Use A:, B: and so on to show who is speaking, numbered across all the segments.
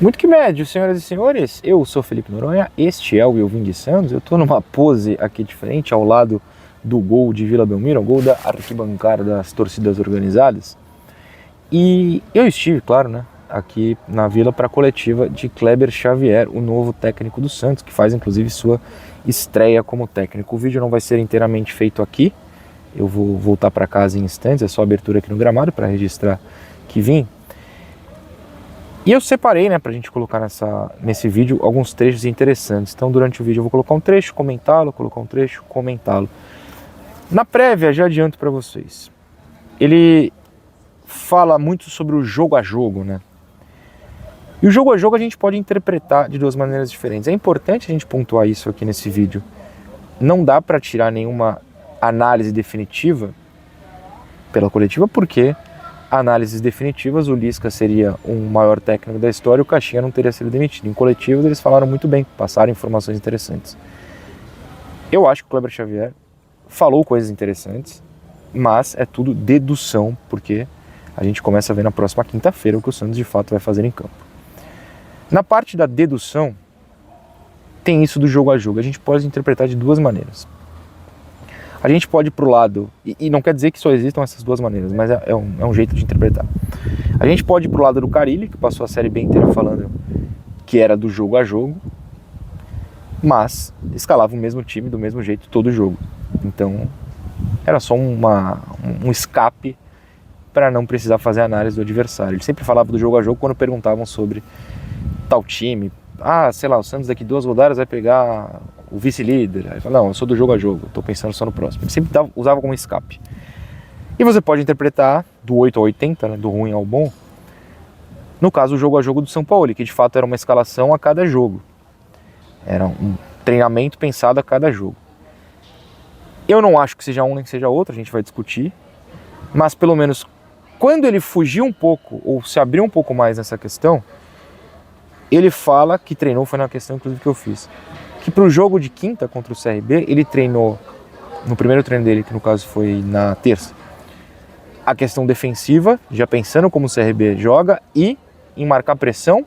A: Muito que médio, senhoras e senhores, eu sou Felipe Noronha, este é o Elvin de Santos, eu estou numa pose aqui de frente, ao lado do gol de Vila Belmiro, o gol da arquibancada das torcidas organizadas, e eu estive, claro, né, aqui na Vila para a coletiva de Kleber Xavier, o novo técnico do Santos, que faz inclusive sua estreia como técnico. O vídeo não vai ser inteiramente feito aqui, eu vou voltar para casa em instantes, é só abertura aqui no gramado para registrar que vim. E eu separei, né, pra gente colocar nesse vídeo alguns trechos interessantes. Então, durante o vídeo eu vou colocar um trecho, comentá-lo, colocar um trecho, comentá-lo. Na prévia, já adianto para vocês, ele fala muito sobre o jogo a jogo, né? E o jogo a jogo a gente pode interpretar de duas maneiras diferentes. É importante a gente pontuar isso aqui nesse vídeo. Não dá para tirar nenhuma análise definitiva pela coletiva, porque análises definitivas, o Lisca seria um maior técnico da história, o Caixinha não teria sido demitido. Em coletivas eles falaram muito bem, passaram informações interessantes. Eu acho que o Kleber Xavier falou coisas interessantes, mas é tudo dedução, porque a gente começa a ver na próxima quinta-feira o que o Santos de fato vai fazer em campo. Na parte da dedução, tem isso do jogo a jogo. A gente pode interpretar de duas maneiras. A gente pode ir para o lado, e não quer dizer que só existam essas duas maneiras, mas é um jeito de interpretar. A gente pode ir para o lado do Carille, que passou a Série B inteira falando que era do jogo a jogo, mas escalava o mesmo time do mesmo jeito todo jogo. Então era só um escape para não precisar fazer análise do adversário. Ele sempre falava do jogo a jogo quando perguntavam sobre tal time. Ah, sei lá, o Santos daqui 2 rodadas vai pegar o vice-líder. Aí fala, não, eu sou do jogo a jogo, estou pensando só no próximo. Ele sempre usava como escape. E você pode interpretar do 8 ao 80, né, do ruim ao bom, no caso o jogo a jogo do São Paulo, que de fato era uma escalação a cada jogo. Era um treinamento pensado a cada jogo. Eu não acho que seja um nem que seja outro, a gente vai discutir, mas pelo menos quando ele fugiu um pouco, ou se abriu um pouco mais nessa questão, ele fala que treinou, foi na questão inclusive que eu fiz, que para o jogo de quinta contra o CRB, ele treinou, no primeiro treino dele, que no caso foi na terça, a questão defensiva, já pensando como o CRB joga, e em marcar pressão,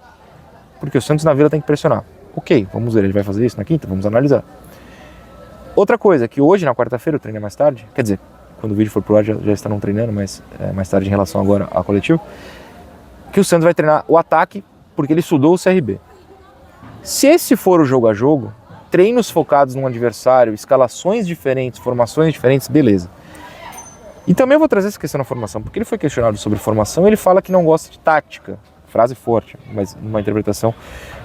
A: porque o Santos na Vila tem que pressionar. Ok, vamos ver, ele vai fazer isso na quinta, vamos analisar. Outra coisa, que hoje, na quarta-feira, eu treinei mais tarde, quer dizer, quando o vídeo for pro ar já estarão treinando, mas mais tarde em relação agora ao coletivo, que o Santos vai treinar o ataque, porque ele estudou o CRB. Se esse for o jogo a jogo, treinos focados num adversário, escalações diferentes, formações diferentes, beleza. E também eu vou trazer essa questão na formação, porque ele foi questionado sobre formação e ele fala que não gosta de tática. Frase forte, mas numa interpretação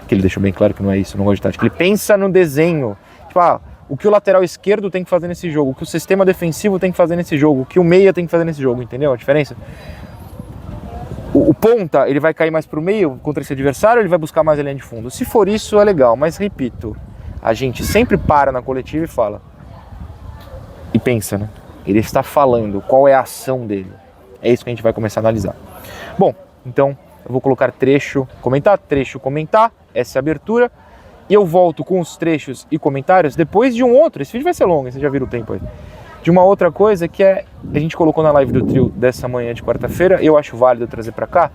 A: que ele deixou bem claro que não é isso, não gosta de tática. Ele pensa no desenho, tipo, o que o lateral esquerdo tem que fazer nesse jogo, o que o sistema defensivo tem que fazer nesse jogo, o que o meia tem que fazer nesse jogo, entendeu a diferença? O ponta, ele vai cair mais pro meio contra esse adversário, ele vai buscar mais a linha de fundo. Se for isso, é legal, mas repito, a gente sempre para na coletiva e fala. E pensa, né? Ele está falando, qual é a ação dele? É isso que a gente vai começar a analisar. Bom, então eu vou colocar trecho, comentar, essa é a abertura. E eu volto com os trechos e comentários depois de um outro, esse vídeo vai ser longo, vocês já viram o tempo aí. De uma outra coisa que a gente colocou na live do trio dessa manhã de quarta-feira, eu acho válido trazer para cá.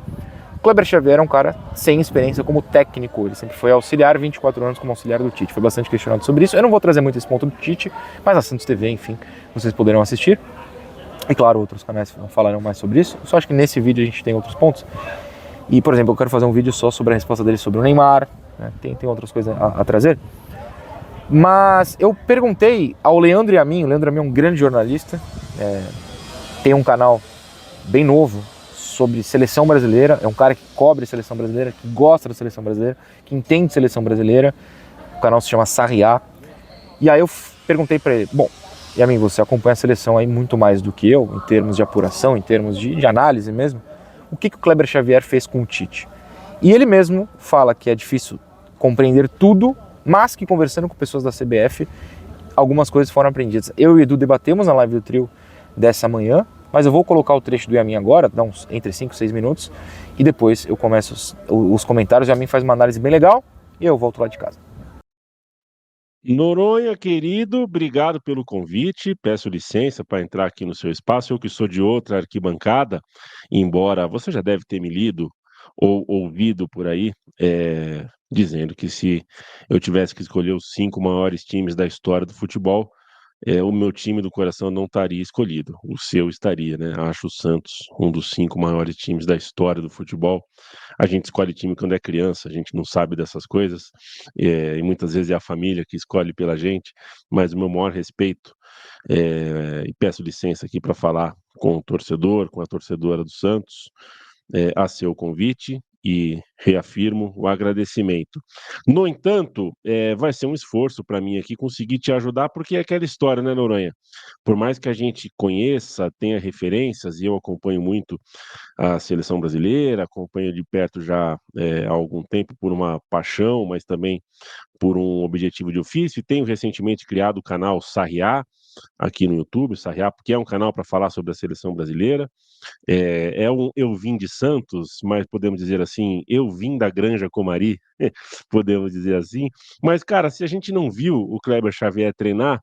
A: O Kleber Xavier é um cara sem experiência como técnico, ele sempre foi auxiliar, 24 anos como auxiliar do Tite, foi bastante questionado sobre isso. Eu não vou trazer muito esse ponto do Tite, mas a Santos TV, enfim, vocês poderão assistir. E claro, outros canais falarão mais sobre isso. Eu só acho que nesse vídeo a gente tem outros pontos. E, por exemplo, eu quero fazer um vídeo só sobre a resposta dele sobre o Neymar, né? Tem outras coisas a trazer. Mas eu perguntei ao Leandro Yamin, o Leandro Yamin é um grande jornalista, tem um canal bem novo sobre seleção brasileira, é um cara que cobre seleção brasileira, que gosta da seleção brasileira, que entende seleção brasileira, o canal se chama Sarriá, e aí eu perguntei para ele, bom, Yamin, você acompanha a seleção aí muito mais do que eu, em termos de apuração, em termos de análise mesmo, o que o Kleber Xavier fez com o Tite? E ele mesmo fala que é difícil compreender tudo, mas que conversando com pessoas da CBF, algumas coisas foram aprendidas. Eu e o Edu debatemos na live do trio dessa manhã, mas eu vou colocar o trecho do Yamin agora, dá uns entre 5 e 6 minutos, e depois eu começo os comentários. O Yamin faz uma análise bem legal e eu volto lá de casa.
B: Noronha, querido, obrigado pelo convite. Peço licença para entrar aqui no seu espaço. Eu que sou de outra arquibancada, embora você já deve ter me lido ouvido por aí, dizendo que se eu tivesse que escolher os 5 maiores times da história do futebol, o meu time do coração não estaria escolhido, o seu estaria, né. Acho o Santos um dos 5 maiores times da história do futebol. A gente escolhe time quando é criança, a gente não sabe dessas coisas, e muitas vezes é a família que escolhe pela gente, mas o meu maior respeito, e peço licença aqui para falar com o torcedor, com a torcedora do Santos, a seu convite e reafirmo o agradecimento. No entanto, vai ser um esforço para mim aqui conseguir te ajudar, porque é aquela história, né, Noronha? Por mais que a gente conheça, tenha referências, e eu acompanho muito a seleção brasileira, acompanho de perto já há algum tempo por uma paixão, mas também por um objetivo de ofício, e tenho recentemente criado o canal Sarriá, aqui no YouTube, Sarriá, porque é um canal para falar sobre a seleção brasileira. Eu vim de Santos, mas podemos dizer assim, eu vim da Granja Comari, podemos dizer assim. Mas, cara, se a gente não viu o Kleber Xavier treinar,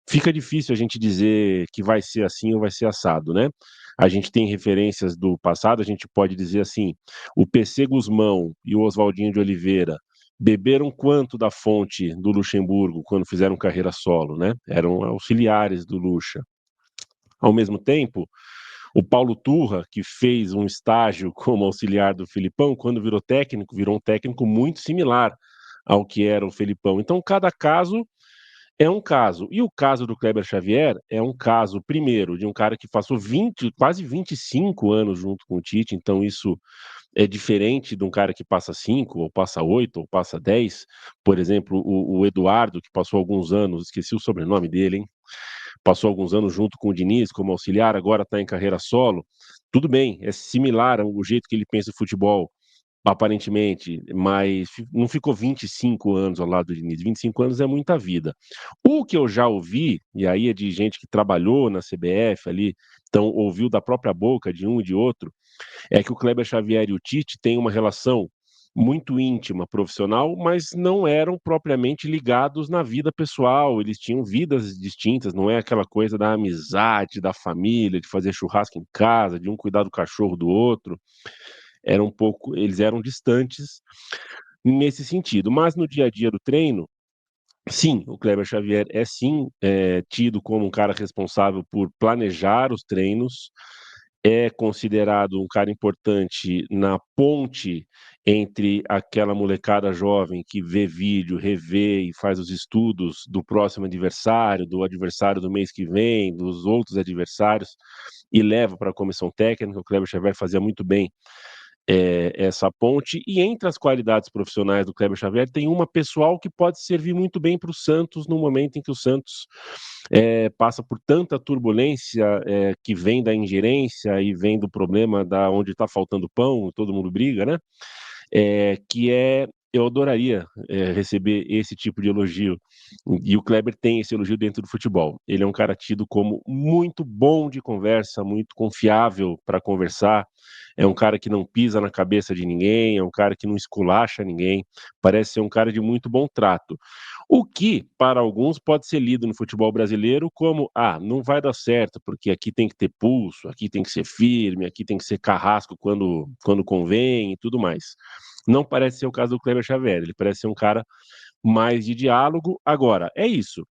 B: fica difícil a gente dizer que vai ser assim ou vai ser assado, né? A gente tem referências do passado, a gente pode dizer assim, o PC Guzmão e o Oswaldinho de Oliveira beberam quanto da fonte do Luxemburgo quando fizeram carreira solo, né? Eram auxiliares do Luxa. Ao mesmo tempo, o Paulo Turra, que fez um estágio como auxiliar do Filipão, quando virou técnico, virou um técnico muito similar ao que era o Felipão. Então, cada caso é um caso. E o caso do Kleber Xavier é um caso, primeiro, de um cara que passou 20, quase 25 anos junto com o Tite, então isso é diferente de um cara que passa 5, ou passa 8, ou passa 10. Por exemplo, o Eduardo, que passou alguns anos, esqueci o sobrenome dele, hein? Passou alguns anos junto com o Diniz como auxiliar, agora está em carreira solo. Tudo bem, é similar ao jeito que ele pensa o futebol, aparentemente, mas não ficou 25 anos ao lado do Diniz. 25 anos é muita vida. O que eu já ouvi, e aí é de gente que trabalhou na CBF ali, então ouviu da própria boca de um e de outro, é que o Kleber Xavier e o Tite têm uma relação muito íntima, profissional, mas não eram propriamente ligados na vida pessoal, eles tinham vidas distintas, não é aquela coisa da amizade, da família, de fazer churrasco em casa, de um cuidar do cachorro do outro, era um pouco, eles eram distantes nesse sentido, mas no dia a dia do treino, sim, o Kleber Xavier é sim, tido como um cara responsável por planejar os treinos, é considerado um cara importante na ponte entre aquela molecada jovem que vê vídeo, revê e faz os estudos do próximo adversário, do adversário do mês que vem, dos outros adversários, e leva para a comissão técnica. O Kleber Xavier fazia muito bem essa ponte, e entre as qualidades profissionais do Kleber Xavier tem uma pessoal que pode servir muito bem para o Santos no momento em que o Santos passa por tanta turbulência que vem da ingerência e vem do problema da onde está faltando pão, todo mundo briga, né? Que é eu adoraria receber esse tipo de elogio. E o Kleber tem esse elogio dentro do futebol. Ele é um cara tido como muito bom de conversa, muito confiável para conversar. É um cara que não pisa na cabeça de ninguém, é um cara que não esculacha ninguém. Parece ser um cara de muito bom trato. O que, para alguns, pode ser lido no futebol brasileiro como: ah, não vai dar certo, porque aqui tem que ter pulso, aqui tem que ser firme, aqui tem que ser carrasco quando convém e tudo mais. Não parece ser o caso do Kleber Xavier, ele parece ser um cara mais de diálogo. Agora, é isso,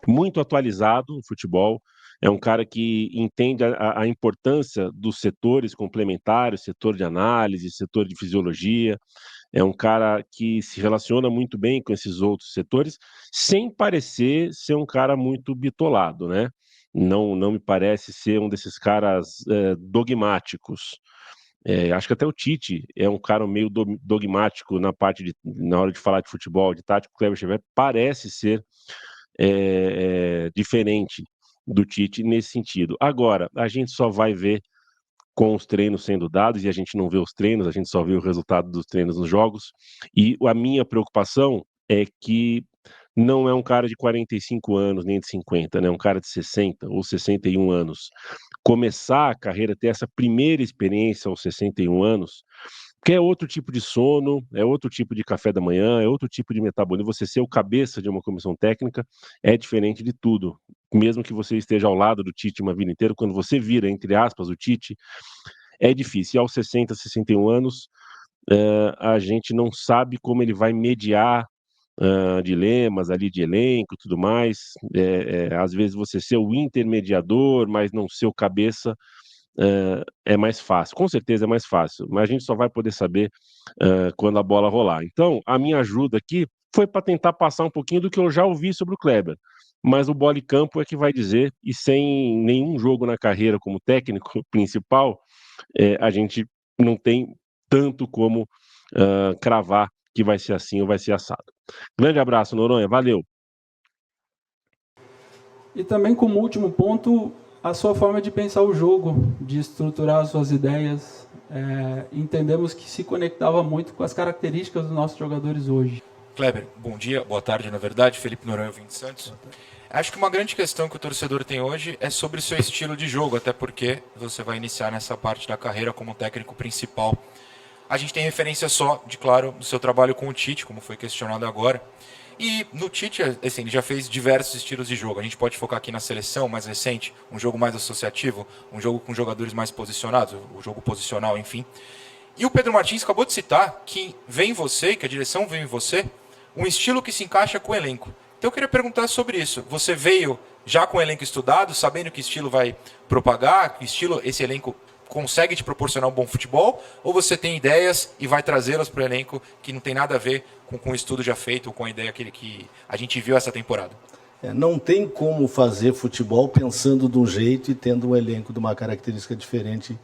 B: muito atualizado no futebol, é um cara que entende a importância dos setores complementares, setor de análise, setor de fisiologia, é um cara que se relaciona muito bem com esses outros setores, sem parecer ser um cara muito bitolado, né? Não me parece ser um desses caras dogmáticos. Acho que até o Tite é um cara meio dogmático na hora de falar de futebol, de tático. O Kleber Xavier parece ser diferente do Tite nesse sentido. Agora, a gente só vai ver com os treinos sendo dados, e a gente não vê os treinos, a gente só vê o resultado dos treinos nos jogos. E a minha preocupação é que não é um cara de 45 anos, nem de 50, né? É um cara de 60 ou 61 anos. Começar a carreira, ter essa primeira experiência aos 61 anos, que é outro tipo de sono, é outro tipo de café da manhã, é outro tipo de metabolismo. Você ser o cabeça de uma comissão técnica é diferente de tudo. Mesmo que você esteja ao lado do Tite uma vida inteira, quando você vira, entre aspas, o Tite, é difícil. E aos 60, 61 anos, a gente não sabe como ele vai mediar dilemas ali de elenco e tudo mais. Às vezes você ser o intermediador, mas não ser o cabeça, é mais fácil. Com certeza é mais fácil, mas a gente só vai poder saber quando a bola rolar. Então, a minha ajuda aqui foi para tentar passar um pouquinho do que eu já ouvi sobre o Kleber. Mas o bola e campo é que vai dizer, e sem nenhum jogo na carreira como técnico principal, a gente não tem tanto como cravar que vai ser assim ou vai ser assado. Grande abraço, Noronha, valeu.
C: E também, como último ponto, a sua forma de pensar o jogo, de estruturar as suas ideias. Entendemos que se conectava muito com as características dos nossos jogadores hoje.
D: Kleber, bom dia, boa tarde, na verdade, Felipe Noronha, Vinte Santos. Acho que uma grande questão que o torcedor tem hoje é sobre o seu estilo de jogo, até porque você vai iniciar nessa parte da carreira como técnico principal. A gente tem referência só, de claro, do seu trabalho com o Tite, como foi questionado agora. E no Tite, assim, ele já fez diversos estilos de jogo. A gente pode focar aqui na seleção mais recente, um jogo mais associativo, um jogo com jogadores mais posicionados, o jogo posicional, enfim. E o Pedro Martins acabou de citar que vem em você, que a direção vem em você, um estilo que se encaixa com o elenco. Então eu queria perguntar sobre isso. Você veio já com o elenco estudado, sabendo que estilo vai propagar, que estilo esse elenco consegue te proporcionar um bom futebol, ou você tem ideias e vai trazê-las para o elenco que não tem nada a ver com o estudo já feito ou com a ideia que a gente viu essa temporada?
E: Não tem como fazer futebol pensando de um jeito e tendo um elenco de uma característica diferente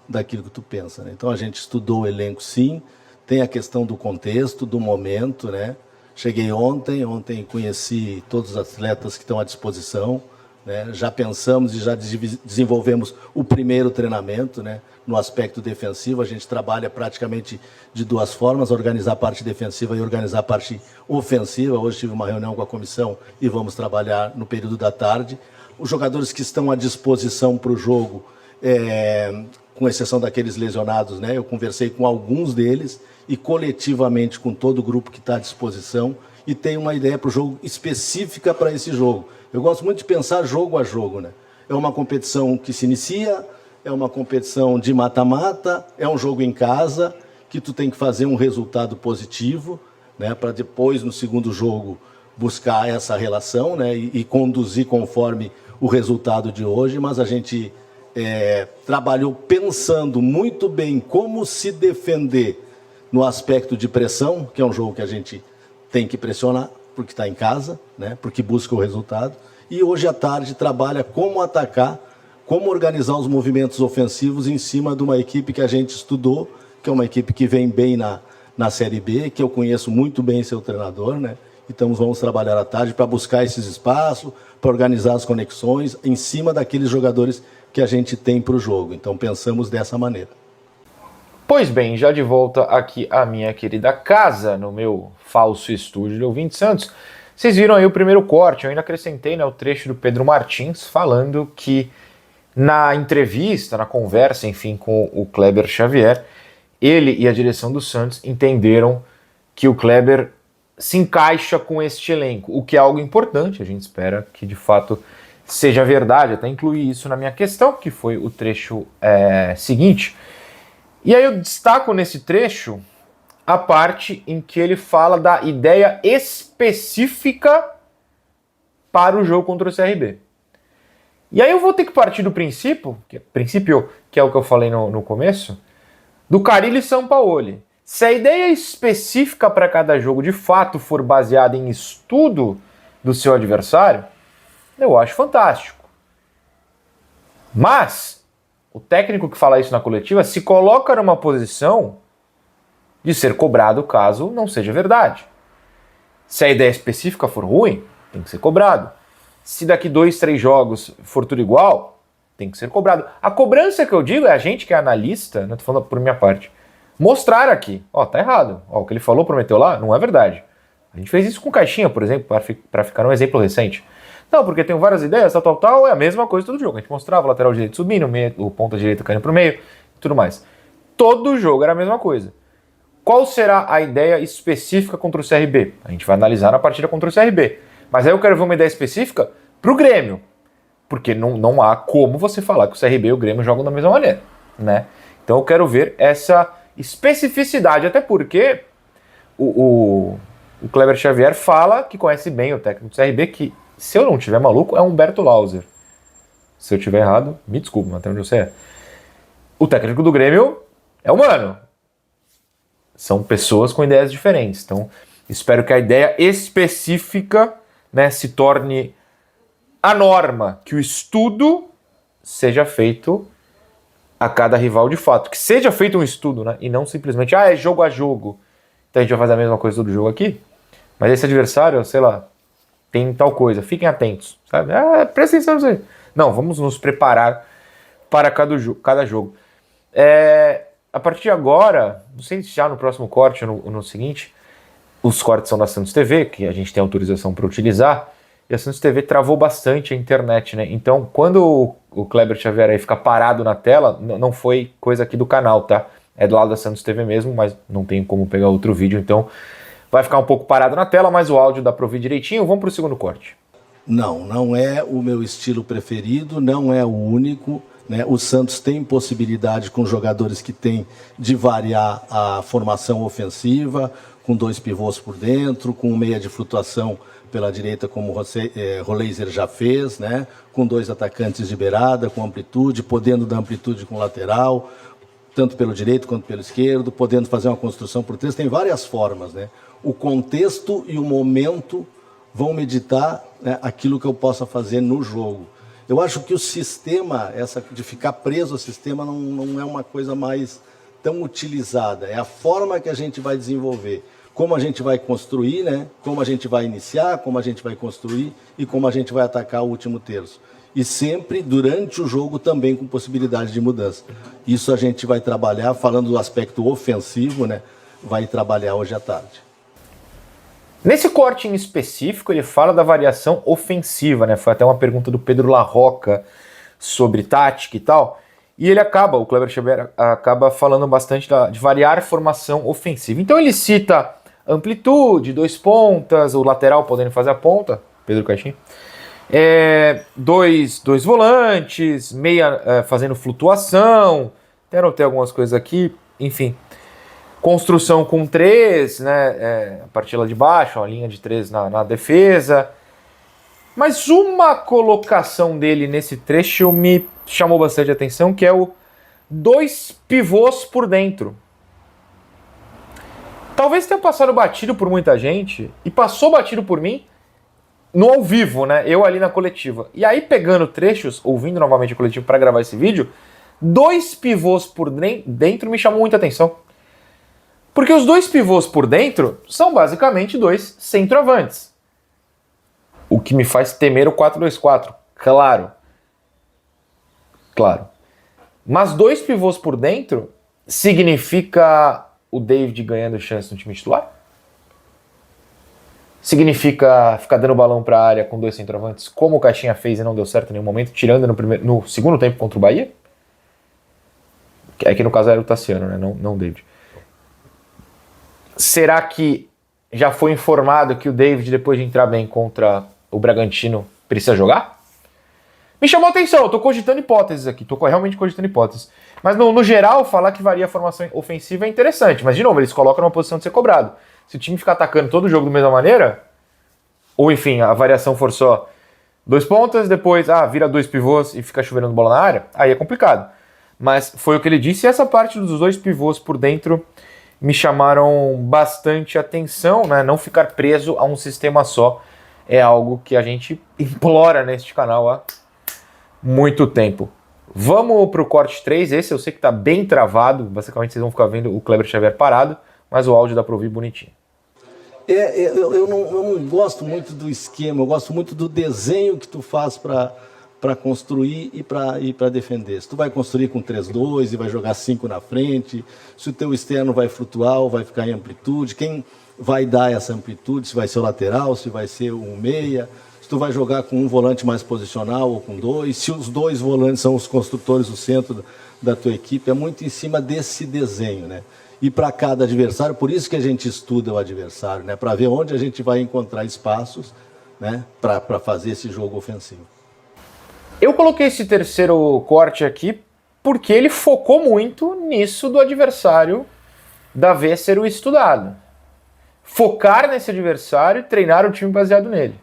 E: daquilo que tu pensa, né? Então a gente estudou o elenco, sim, tem a questão do contexto, do momento, né? Cheguei ontem conheci todos os atletas que estão à disposição, né? Já pensamos e já desenvolvemos o primeiro treinamento, né? No aspecto defensivo, a gente trabalha praticamente de duas formas, organizar a parte defensiva e organizar a parte ofensiva. Hoje tive uma reunião com a comissão e vamos trabalhar no período da tarde. Os jogadores que estão à disposição para o jogo, com exceção daqueles lesionados, né? Eu conversei com alguns deles e coletivamente com todo o grupo que está à disposição e tem uma ideia para o jogo específica para esse jogo. Eu gosto muito de pensar jogo a jogo, né? É uma competição que se inicia, é uma competição de mata-mata, é um jogo em casa que tu tem que fazer um resultado positivo, né? Para depois, no segundo jogo, buscar essa relação, né? E conduzir conforme o resultado de hoje, mas a gente trabalhou pensando muito bem como se defender no aspecto de pressão, que é um jogo que a gente tem que pressionar, porque está em casa, né? Porque busca o resultado. E hoje à tarde trabalha como atacar, como organizar os movimentos ofensivos em cima de uma equipe que a gente estudou, que é uma equipe que vem bem na Série B, que eu conheço muito bem seu treinador, né? Então vamos trabalhar à tarde para buscar esses espaços, para organizar as conexões em cima daqueles jogadores que a gente tem para o jogo. Então pensamos dessa maneira.
A: Pois bem, já de volta aqui à minha querida casa, no meu falso estúdio de Vinte Santos, vocês viram aí o primeiro corte, eu ainda acrescentei, né, o trecho do Pedro Martins falando que na entrevista, na conversa, enfim, com o Kleber Xavier, ele e a direção do Santos entenderam que o Kleber se encaixa com este elenco, o que é algo importante, a gente espera que de fato seja verdade, até incluí isso na minha questão, que foi o trecho seguinte. E aí eu destaco nesse trecho a parte em que ele fala da ideia específica para o jogo contra o CRB. E aí eu vou ter que partir do princípio, que é o que eu falei no começo, do Carille e Sampaoli. Se a ideia específica para cada jogo de fato for baseada em estudo do seu adversário, eu acho fantástico. Mas o técnico que fala isso na coletiva se coloca numa posição de ser cobrado caso não seja verdade. Se a ideia específica for ruim, tem que ser cobrado. Se daqui 2, 3 jogos for tudo igual, tem que ser cobrado. A cobrança que eu digo é a gente que é analista, não tô falando por minha parte, mostrar aqui, tá errado. O que ele falou, prometeu lá, não é verdade. A gente fez isso com Caixinha, por exemplo, para ficar um exemplo recente. Não, porque tem várias ideias, tal, é a mesma coisa todo jogo. A gente mostrava o lateral direito subindo, o ponta direita caindo pro meio, tudo mais. Todo jogo era a mesma coisa. Qual será a ideia específica contra o CRB? A gente vai analisar na partida contra o CRB. Mas aí eu quero ver uma ideia específica pro Grêmio. Porque não há como você falar que o CRB e o Grêmio jogam da mesma maneira, né? Então eu quero ver essa especificidade, até porque o Kleber Xavier fala que conhece bem o técnico do CRB, que, se eu não tiver maluco, é Humberto Lauser. Se eu tiver errado, me desculpe, mas até onde eu sei é. O técnico do Grêmio é humano. São pessoas com ideias diferentes. Então, espero que a ideia específica, né, se torne a norma, que o estudo seja feito a cada rival de fato. Que seja feito um estudo, né, e não simplesmente, é jogo a jogo. Então a gente vai fazer a mesma coisa todo jogo aqui, mas esse adversário, sei lá, tem tal coisa, fiquem atentos, sabe? Presta atenção nisso aí. Não, vamos nos preparar para cada jogo. A partir de agora, não sei se já no próximo corte ou no seguinte, os cortes são da Santos TV, que a gente tem autorização para utilizar, e a Santos TV travou bastante a internet, né? Então, quando o Kleber Xavier aí fica parado na tela, não foi coisa aqui do canal, tá? É do lado da Santos TV mesmo, mas não tem como pegar outro vídeo, então vai ficar um pouco parado na tela, mas o áudio dá para ouvir direitinho. Vamos para o segundo corte.
E: Não é o meu estilo preferido, não é o único, né? O Santos tem possibilidade, com jogadores que tem, de variar a formação ofensiva, com 2 pivôs por dentro, com um meia de flutuação pela direita, como o Roleiser já fez, né? Com 2 atacantes de beirada, com amplitude, podendo dar amplitude com lateral, tanto pelo direito quanto pelo esquerdo, podendo fazer uma construção por trás. Tem várias formas, né? O contexto e o momento vão meditar, né, aquilo que eu possa fazer no jogo. Eu acho que o sistema, essa de ficar preso ao sistema, não é uma coisa mais tão utilizada. É a forma que a gente vai desenvolver. Como a gente vai construir, né? Como a gente vai iniciar, como a gente vai construir e como a gente vai atacar o último terço. E sempre, durante o jogo, também com possibilidade de mudança. Isso a gente vai trabalhar, falando do aspecto ofensivo, né? Vai trabalhar hoje à tarde.
A: Nesse corte em específico, ele fala da variação ofensiva, né? Foi até uma pergunta do Pedro Larroca sobre tática e tal. E o Kleber Xavier acaba falando bastante de variar a formação ofensiva. Então ele cita amplitude, 2 pontas, o lateral podendo fazer a ponta, Pedro Caixinha. 2 volantes, meia fazendo flutuação, até anotei algumas coisas aqui, enfim. Construção com 3, né, a partir lá de baixo, a linha de 3 na defesa. Mas uma colocação dele nesse trecho me chamou bastante atenção, que é o 2 pivôs por dentro. Talvez tenha passado batido por muita gente, e passou batido por mim, no ao vivo, né? Eu ali na coletiva. E aí, pegando trechos, ouvindo novamente a coletiva para gravar esse vídeo, 2 pivôs por dentro me chamou muita atenção. Porque os 2 pivôs por dentro são basicamente 2 centroavantes. O que me faz temer o 4-2-4. Claro. Mas 2 pivôs por dentro significa o David ganhando chance no time titular? Significa ficar dando balão para a área com 2 centroavantes, como o Caixinha fez e não deu certo em nenhum momento, tirando no segundo tempo contra o Bahia? É que no caso era o Tassiano, né? Não o David. Será que já foi informado que o David, depois de entrar bem contra o Bragantino, precisa jogar? Me chamou a atenção, eu tô cogitando hipóteses aqui, tô realmente cogitando hipóteses. Mas no geral, falar que varia a formação ofensiva é interessante, mas de novo, eles colocam numa posição de ser cobrado. Se o time ficar atacando todo o jogo da mesma maneira, ou enfim, a variação for só 2 pontas, depois vira 2 pivôs e fica chovendo bola na área, aí é complicado. Mas foi o que ele disse, e essa parte dos 2 pivôs por dentro me chamaram bastante atenção, né? Não ficar preso a um sistema só é algo que a gente implora neste canal há muito tempo. Vamos para o corte 3, esse eu sei que está bem travado, basicamente vocês vão ficar vendo o Kleber Xavier parado, mas o áudio dá para ouvir bonitinho.
E: Eu não gosto muito do esquema, eu gosto muito do desenho que tu faz para construir e para defender. Se tu vai construir com 3-2 e vai jogar 5 na frente, se o teu externo vai flutuar ou vai ficar em amplitude, quem vai dar essa amplitude, se vai ser o lateral, se vai ser o meia, se tu vai jogar com um volante mais posicional ou com 2, se os 2 volantes são os construtores do centro da tua equipe, é muito em cima desse desenho, né? E para cada adversário, por isso que a gente estuda o adversário, né? Para ver onde a gente vai encontrar espaços, né? Para fazer esse jogo ofensivo.
A: Eu coloquei esse terceiro corte aqui porque ele focou muito nisso do adversário da vez ser o estudado. Focar nesse adversário e treinar o time baseado nele.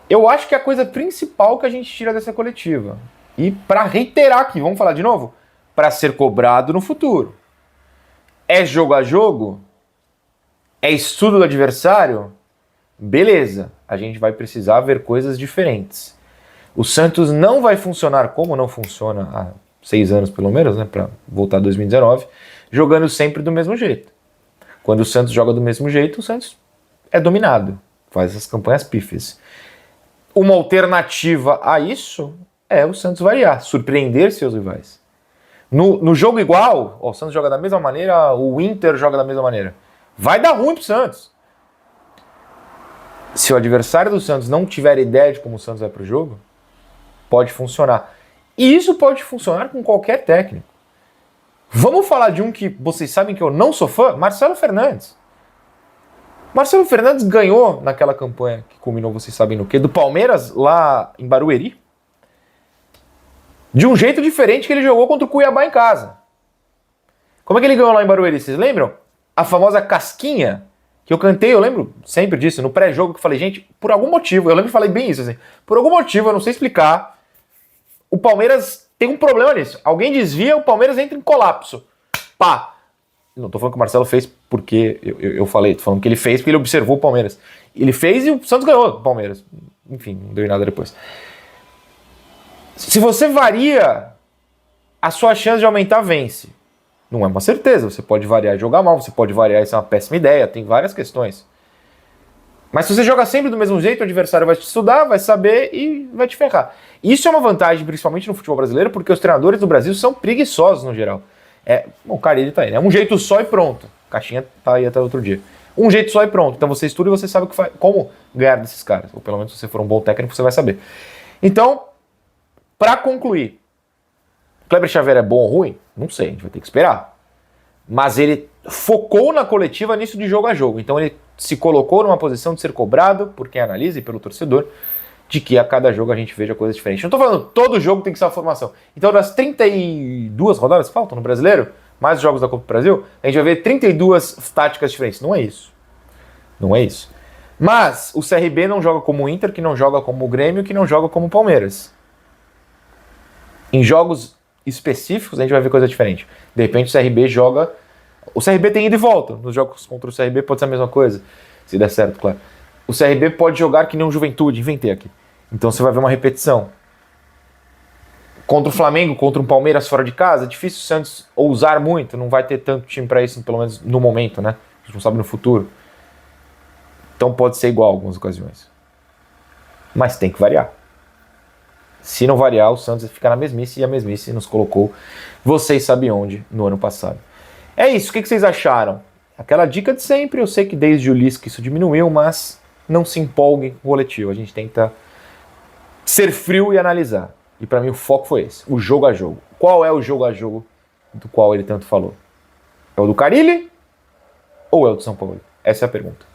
A: Eu acho que é a coisa principal que a gente tira dessa coletiva. E para reiterar aqui, vamos falar de novo? Para ser cobrado no futuro. É jogo a jogo? É estudo do adversário? Beleza, a gente vai precisar ver coisas diferentes. O Santos não vai funcionar como não funciona há 6 anos pelo menos, né, para voltar a 2019, jogando sempre do mesmo jeito. Quando o Santos joga do mesmo jeito, o Santos é dominado, faz essas campanhas pífias. Uma alternativa a isso é o Santos variar, surpreender seus rivais. No jogo igual, o Santos joga da mesma maneira, o Inter joga da mesma maneira. Vai dar ruim pro Santos. Se o adversário do Santos não tiver ideia de como o Santos vai pro jogo, pode funcionar. E isso pode funcionar com qualquer técnico. Vamos falar de um que vocês sabem que eu não sou fã? Marcelo Fernandes. Marcelo Fernandes ganhou naquela campanha que culminou, vocês sabem no quê? Do Palmeiras lá em Barueri. De um jeito diferente que ele jogou contra o Cuiabá em casa. Como é que ele ganhou lá em Barueri? Vocês lembram? A famosa casquinha que eu cantei, eu lembro sempre disso, no pré-jogo que eu falei, gente, por algum motivo, eu lembro que falei bem isso, assim, por algum motivo, eu não sei explicar, o Palmeiras tem um problema nisso. Alguém desvia, o Palmeiras entra em colapso. Pá! Não tô falando que o Marcelo fez porque eu falei, tô falando que ele fez porque ele observou o Palmeiras. Ele fez e o Santos ganhou o Palmeiras. Enfim, não deu em nada depois. Se você varia, a sua chance de aumentar vence. Não é uma certeza, você pode variar e jogar mal, você pode variar e isso é uma péssima ideia, tem várias questões. Mas se você joga sempre do mesmo jeito, o adversário vai te estudar, vai saber e vai te ferrar. Isso é uma vantagem, principalmente no futebol brasileiro, porque os treinadores do Brasil são preguiçosos no geral. O Carille tá aí, né? Um jeito só e pronto. Caixinha tá aí até outro dia. Um jeito só e pronto. Então você estuda e você sabe como ganhar desses caras. Ou pelo menos se você for um bom técnico, você vai saber. Então, para concluir, Kleber Xavier é bom ou ruim? Não sei, a gente vai ter que esperar. Mas ele focou na coletiva nisso de jogo a jogo. Então ele se colocou numa posição de ser cobrado por quem analisa e pelo torcedor, de que a cada jogo a gente veja coisas diferentes. Não estou falando todo jogo tem que ser uma formação. Então das 32 rodadas que faltam no Brasileiro, mais os jogos da Copa do Brasil, a gente vai ver 32 táticas diferentes. Não é isso. Não é isso. Mas o CRB não joga como o Inter, que não joga como o Grêmio, que não joga como o Palmeiras. Em jogos específicos, a gente vai ver coisa diferente. De repente o CRB joga... O CRB tem ida e volta. Nos jogos contra o CRB pode ser a mesma coisa. Se der certo, claro. O CRB pode jogar que nem um Juventude. Inventei aqui. Então você vai ver uma repetição. Contra o Flamengo, contra um Palmeiras fora de casa, é difícil o Santos ousar muito. Não vai ter tanto time para isso, pelo menos no momento, né? A gente não sabe no futuro. Então pode ser igual em algumas ocasiões. Mas tem que variar. Se não variar, o Santos fica na mesmice, e a mesmice nos colocou, vocês sabem onde, no ano passado. É isso, o que vocês acharam? Aquela dica de sempre, eu sei que desde o Lisca isso diminuiu, mas não se empolguem com o coletivo, a gente tenta ser frio e analisar. E para mim o foco foi esse, o jogo a jogo. Qual é o jogo a jogo do qual ele tanto falou? É o do Carille ou é o do São Paulo? Essa é a pergunta.